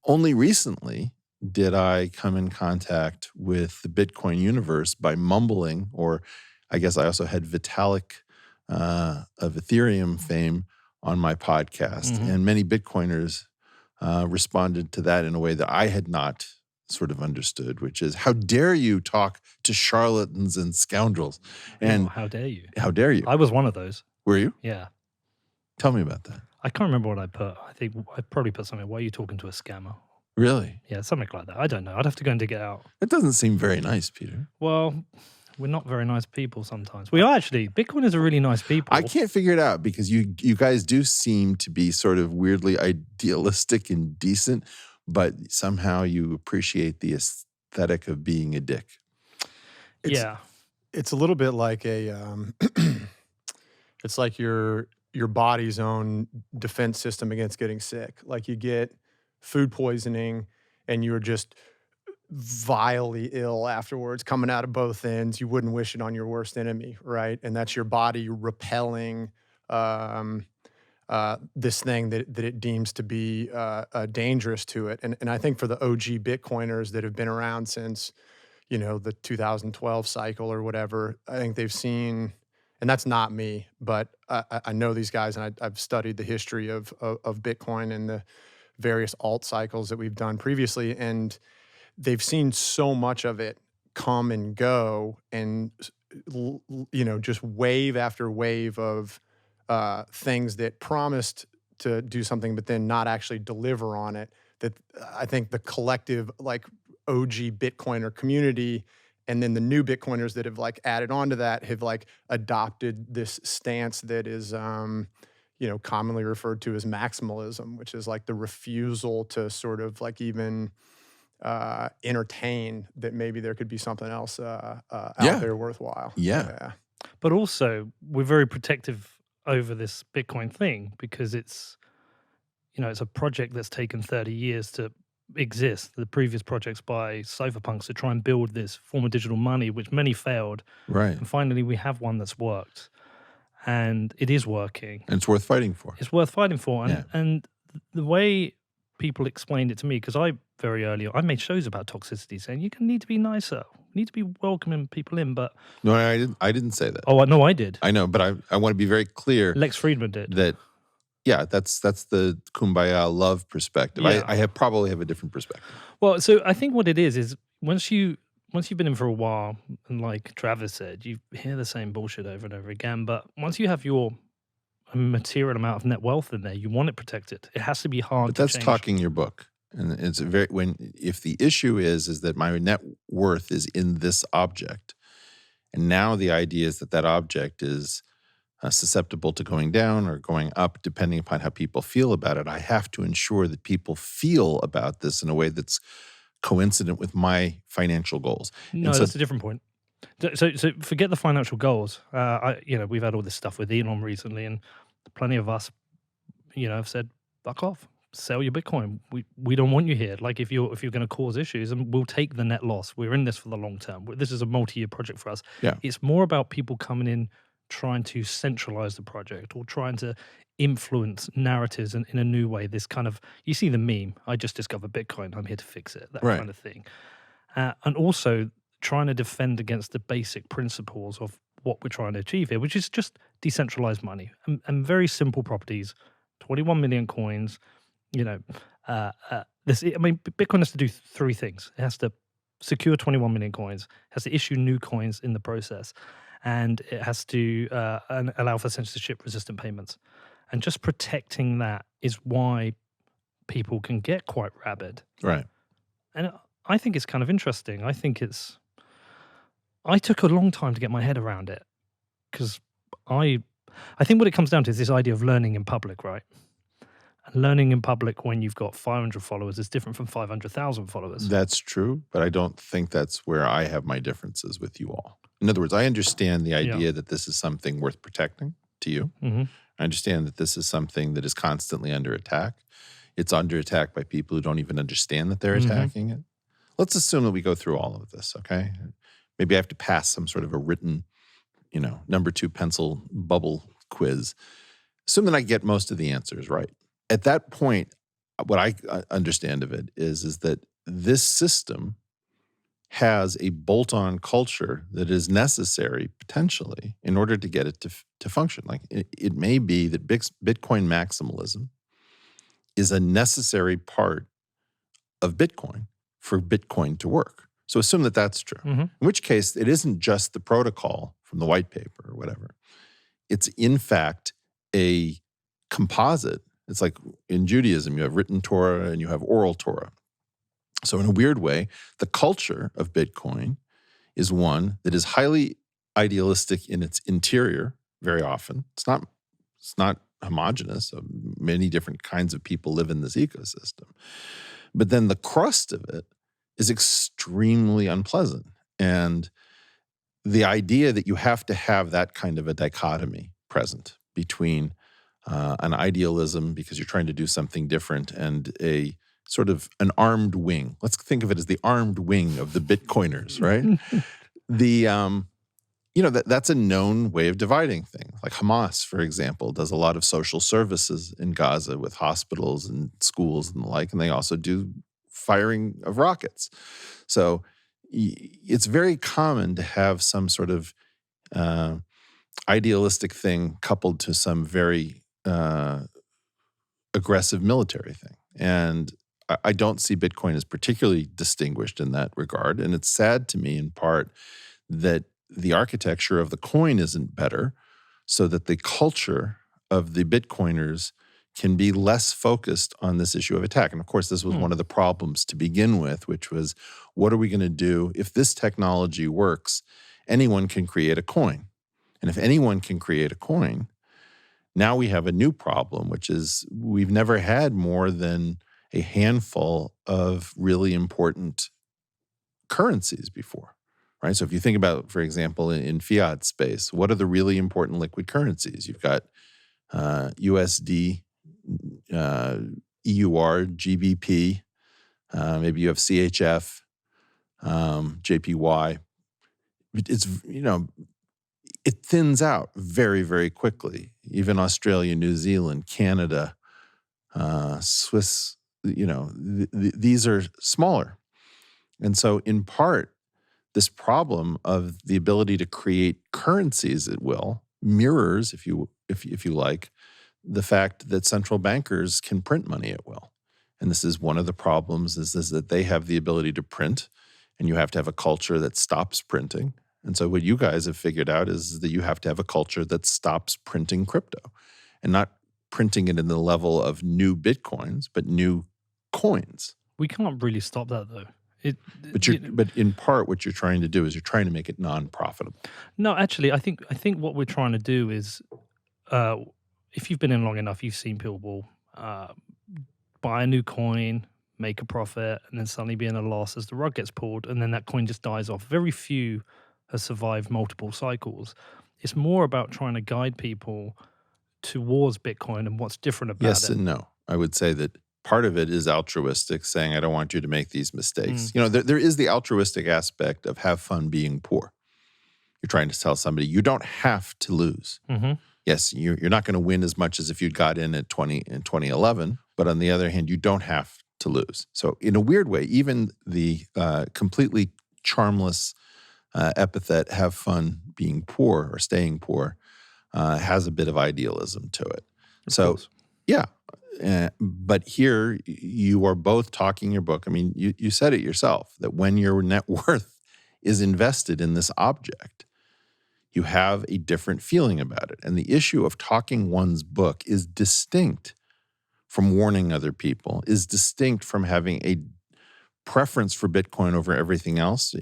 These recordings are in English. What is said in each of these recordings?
Only recently did I come in contact with the Bitcoin universe by mumbling, or I guess I also had Vitalik of Ethereum fame on my podcast. And many Bitcoiners responded to that in a way that I had not sort of understood, which is, how dare you talk to charlatans and scoundrels? And how dare you? How dare you? I was one of those. Were you? Yeah. Tell me about that. I can't remember what I put. I think I probably put something, why are you talking to a scammer? Really? Yeah, something like that. I don't know. I'd have to go and dig it out. It doesn't seem very nice, Peter. Well, we're not very nice people sometimes. We are actually. Bitcoiners are really nice people. I can't figure it out because you guys do seem to be sort of weirdly idealistic and decent, but somehow you appreciate the aesthetic of being a dick. It's a little bit like a it's like your body's own defense system against getting sick. Like you get food poisoning and you're just vilely ill afterwards, coming out of both ends. You wouldn't wish it on your worst enemy, right? And that's your body repelling this thing that it deems to be dangerous to it. And I think for the OG Bitcoiners that have been around since, the 2012 cycle or whatever, I think they've seen, and that's not me, but I know these guys, and I've studied the history of Bitcoin and the various alt cycles that we've done previously, and they've seen so much of it come and go, and just wave after wave of things that promised to do something but then not actually deliver on it, that I think the collective OG Bitcoiner community and then the new Bitcoiners that have added on to that have adopted this stance that is commonly referred to as maximalism, which is the refusal to sort of even entertain that maybe there could be something else out there worthwhile. Yeah. But also, we're very protective over this Bitcoin thing because it's a project that's taken 30 years to exist. The previous projects by cypherpunks to try and build this form of digital money, which many failed. Right. And finally, we have one that's worked. And it is working. And it's worth fighting for. It's worth fighting for. And the way people explained it to me, because I made shows about toxicity saying you need to be nicer, you need to be welcoming people in, but... No, I didn't say that. Oh, no, I did. I know, but I want to be very clear. Lex Friedman did. That's the kumbaya love perspective. Yeah. I probably have a different perspective. Well, so I think what it is once you've been in for a while, and like Travis said, you hear the same bullshit over and over again, but once you have your material amount of net wealth in there, you want it protected. It has to be hard to change. But that's talking your book. And it's if the issue is that my net worth is in this object, and now the idea is that object is susceptible to going down or going up depending upon how people feel about it, I have to ensure that people feel about this in a way that's coincident with my financial goals. No, that's a different point. So forget the financial goals. We've had all this stuff with Elon recently, and plenty of us, have said, "Fuck off, sell your Bitcoin. We don't want you here. Like if you're going to cause issues, and we'll take the net loss. We're in this for the long term. This is a multi-year project for us. Yeah. It's more about people coming in, trying to centralize the project or trying to influence narratives in a new way. This kind of, you see the meme, I just discovered Bitcoin, I'm here to fix it, that kind of thing. And also trying to defend against the basic principles of what we're trying to achieve here, which is just decentralized money and very simple properties, 21 million coins, Bitcoin has to do three things. It has to secure 21 million coins, has to issue new coins in the process, and it has to allow for censorship-resistant payments. And just protecting that is why people can get quite rabid. Right. And I think it's kind of interesting. I took a long time to get my head around it because I think what it comes down to is this idea of learning in public, right? And learning in public when you've got 500 followers is different from 500,000 followers. That's true, but I don't think that's where I have my differences with you all. In other words, I understand the idea that this is something worth protecting to you. Mm-hmm. I understand that this is something that is constantly under attack. It's under attack by people who don't even understand that they're attacking it. Let's assume that we go through all of this, okay? Maybe I have to pass some sort of a written, number 2 pencil bubble quiz. Assume that I get most of the answers right. At that point, what I understand of it is that this system has a bolt-on culture that is necessary potentially in order to get it to function. Like it may be that Bitcoin maximalism is a necessary part of Bitcoin for Bitcoin to work. So assume that that's true. In which case, it isn't just the protocol from the white paper or whatever. It's in fact a composite. It's like in Judaism, you have written Torah and you have oral Torah. So in a weird way, the culture of Bitcoin is one that is highly idealistic in its interior very often. It's not homogenous. So many different kinds of people live in this ecosystem. But then the crust of it is extremely unpleasant. And the idea that you have to have that kind of a dichotomy present between an idealism because you're trying to do something different and a sort of an armed wing. Let's think of it as the armed wing of the Bitcoiners, right? That's a known way of dividing things. Like Hamas, for example, does a lot of social services in Gaza with hospitals and schools and the like, and they also do firing of rockets. So it's very common to have some sort of idealistic thing coupled to some very aggressive military thing. And I don't see Bitcoin as particularly distinguished in that regard. And it's sad to me in part that the architecture of the coin isn't better so that the culture of the Bitcoiners can be less focused on this issue of attack. And of course, this was one of the problems to begin with, which was, what are we going to do? If this technology works, anyone can create a coin. And if anyone can create a coin, now we have a new problem, which is we've never had more than a handful of really important currencies before, right? So if you think about, for example, in fiat space, what are the really important liquid currencies? You've got USD, EUR, GBP, maybe you have CHF, JPY. It's, it thins out very, very quickly. Even Australia, New Zealand, Canada, Swiss, these are smaller. And so in part, this problem of the ability to create currencies at will mirrors, if you like, the fact that central bankers can print money at will. And this is one of the problems is that they have the ability to print, and you have to have a culture that stops printing. And so what you guys have figured out is that you have to have a culture that stops printing crypto and not printing it in the level of new Bitcoins, but new coins. We can't really stop that though. But in part, what you're trying to do is you're trying to make it non-profitable. No, actually, I think what we're trying to do is, if you've been in long enough, you've seen people buy a new coin, make a profit, and then suddenly be in a loss as the rug gets pulled, and then that coin just dies off. Very few has survived multiple cycles. It's more about trying to guide people towards Bitcoin and what's different about it. Yes and no. I would say that part of it is altruistic, saying, I don't want you to make these mistakes. There is the altruistic aspect of have fun being poor. You're trying to tell somebody you don't have to lose. Yes, you're not going to win as much as if you'd got in 2011, but on the other hand, you don't have to lose. So in a weird way, even the completely charmless epithet have fun being poor or staying poor has a bit of idealism to it. Yeah. But here you are both talking your book. I mean, you said it yourself, that when your net worth is invested in this object, you have a different feeling about it. And the issue of talking one's book is distinct from warning other people, is distinct from having a preference for Bitcoin over everything else,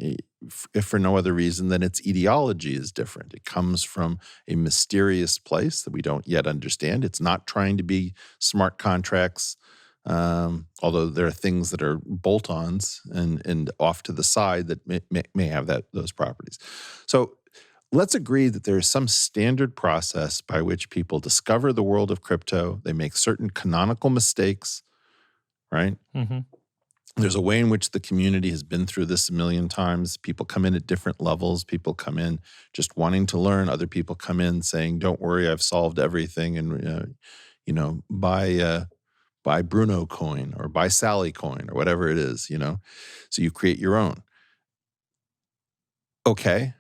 if for no other reason than its ideology is different. It comes from a mysterious place that we don't yet understand. It's not trying to be smart contracts, although there are things that are bolt-ons and off to the side that may have those properties. So let's agree that there is some standard process by which people discover the world of crypto. They make certain canonical mistakes, right? There's a way in which the community has been through this a million times. People come in at different levels. People come in just wanting to learn. Other people come in saying, don't worry, I've solved everything. And, buy buy Bruno coin or buy Sally coin or whatever it is, So you create your own. Okay.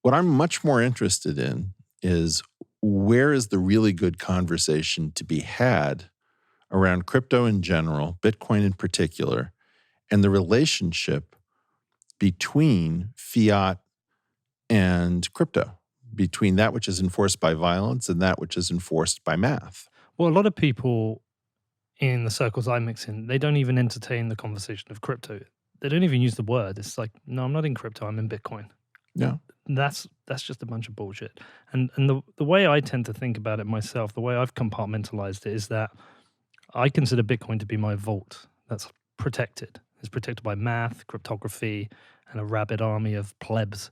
What I'm much more interested in is where is the really good conversation to be had around crypto in general, Bitcoin in particular, and the relationship between fiat and crypto, between that which is enforced by violence and that which is enforced by math. Well, a lot of people in the circles I mix in, they don't even entertain the conversation of crypto. They don't even use the word. It's like, no, I'm not in crypto, I'm in Bitcoin. Yeah. That's just a bunch of bullshit. And the way I tend to think about it myself, the way I've compartmentalized it is that I consider Bitcoin to be my vault that's protected. It's protected by math, cryptography, and a rabid army of plebs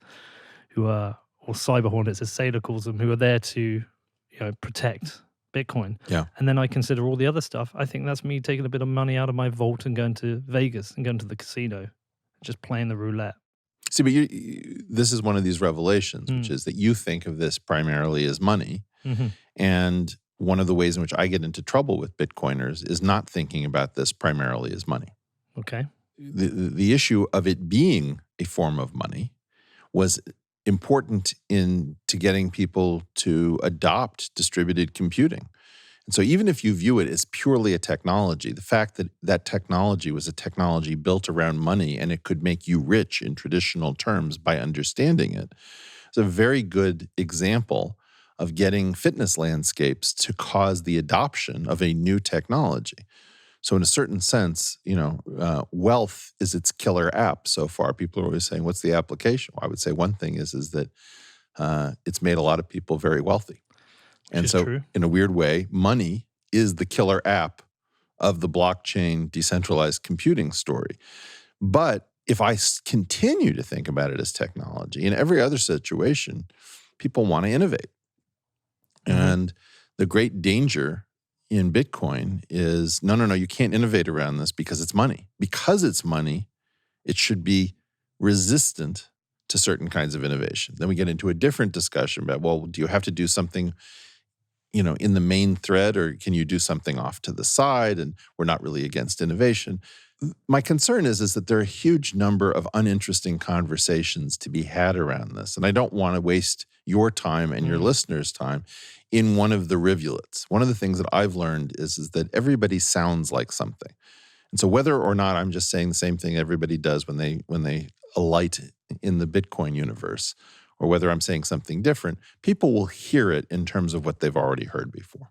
who are, or cyber hornets as Saylor calls them, who are there to, protect Bitcoin. Yeah. And then I consider all the other stuff. I think that's me taking a bit of money out of my vault and going to Vegas and going to the casino, just playing the roulette. See, but this is one of these revelations, which is that you think of this primarily as money. Mm-hmm. And one of the ways in which I get into trouble with Bitcoiners is not thinking about this primarily as money. Okay. The issue of it being a form of money was important to getting people to adopt distributed computing. And so even if you view it as purely a technology, the fact that that technology was a technology built around money and it could make you rich in traditional terms by understanding it is a very good example of getting fitness landscapes to cause the adoption of a new technology. So in a certain sense, wealth is its killer app so far. People are always saying, what's the application? Well, I would say one thing is that it's made a lot of people very wealthy. And so true. In a weird way, money is the killer app of the blockchain decentralized computing story. But if I continue to think about it as technology, in every other situation, people want to innovate. Mm-hmm. And the great danger in Bitcoin is, no, you can't innovate around this because it's money. Because it's money, it should be resistant to certain kinds of innovation. Then we get into a different discussion about, well, do you have to do something in the main thread, or can you do something off to the side? And we're not really against innovation. My concern is that there are a huge number of uninteresting conversations to be had around this. And I don't want to waste your time and your listeners' time in one of the rivulets. One of the things that I've learned is that everybody sounds like something. And so whether or not I'm just saying the same thing everybody does when they alight in the Bitcoin universe, or whether I'm saying something different, people will hear it in terms of what they've already heard before.